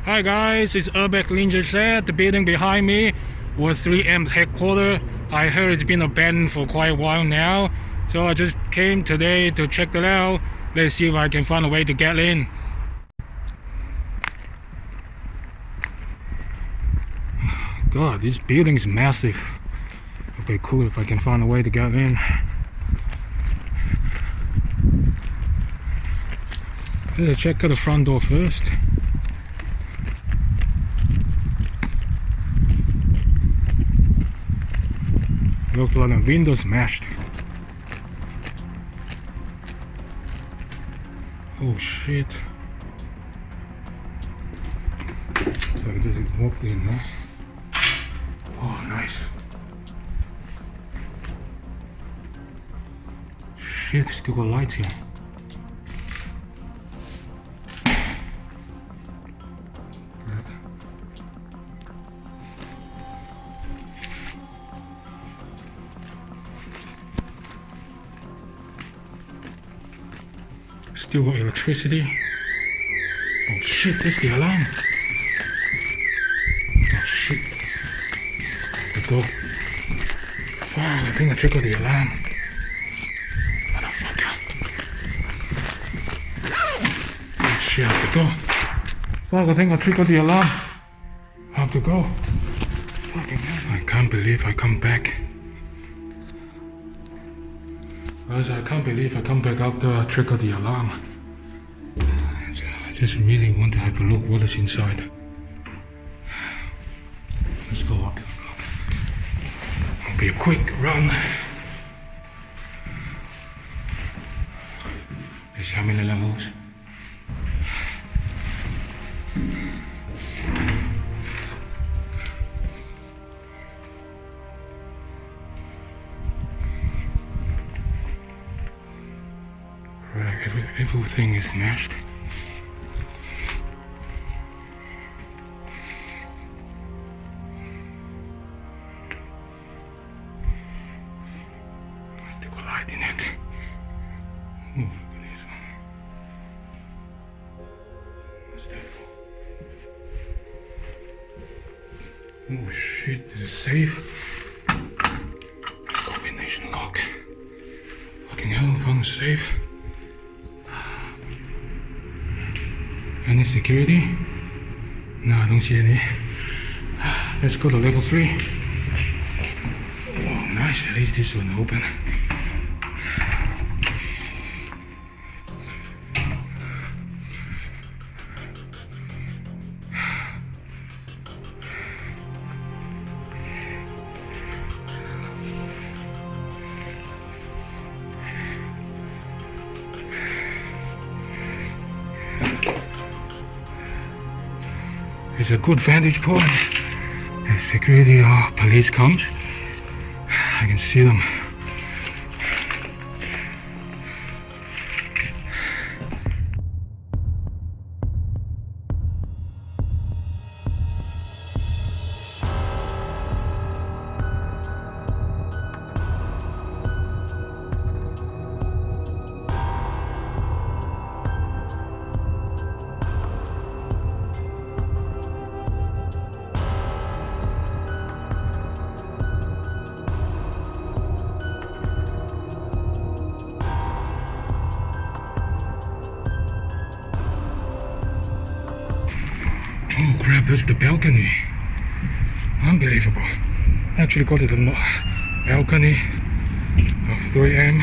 Hi guys, it's Urbex Ninja said. The building behind me was 3M's headquarters. I heard it's been abandoned for quite a while now, so I just came today to check it out. Let's see if I can find a way to get in. God, this building is massive. It'd be cool if I can find a way to get in. Let's check out the front door first. Looks like the window smashed. Oh shit. So I just walked in, huh? Oh, nice. Shit, still got lights here. Still got electricity. Oh shit, that's the alarm. Oh shit. The door. Fuck, I think I triggered the alarm. Motherfucker. Oh shit, I have to go. Fuck, I think I triggered the alarm. I have to go. Fucking hell. I can't believe I come back. Guys, I can't believe I come back after I triggered the alarm. I just really want to have a look what is inside. Let's go up. It'll be a quick run. Let's see how many levels. Right, everything is smashed. Still got light in it. Oh, look at this one. What's that for? Oh shit, this is safe. Combination lock. Fucking hell, I found a safe. Any security? No, I don't see any. Let's go to level 3. Oh, nice. At least this one open. It's a good vantage point. As security or police comes, I can see them. Oh crap, that's the balcony. Unbelievable. Actually got to the balcony of 3M.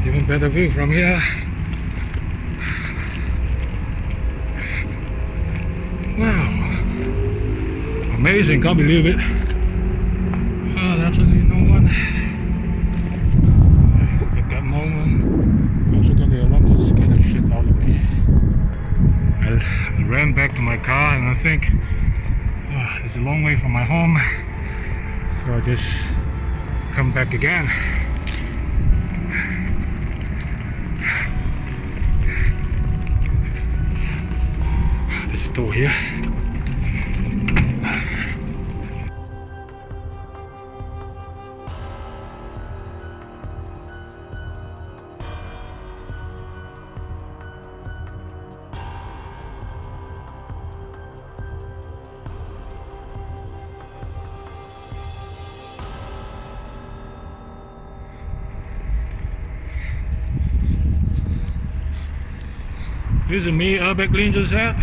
Even better view from here. Wow. Amazing, can't believe it. Absolutely no one. At that moment, I also got the alarm to scare the shit out of me. I ran back to my car and I think it's a long way from my home, so I just come back again. There's a door here. This is me, Urbex Rangers at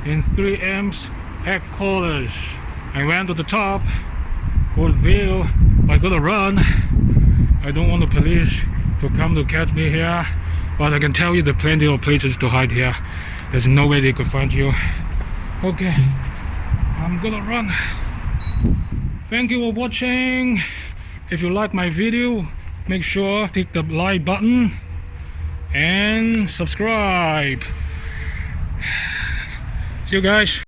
in 3M's headquarters. I went to the top, got a view, but I gotta run. I don't want the police to come to catch me here, but I can tell you there are plenty of places to hide here. There's no way they could find you. Okay, I'm gonna run. Thank you for watching. If you like my video, make sure to click the like button and subscribe. See you guys.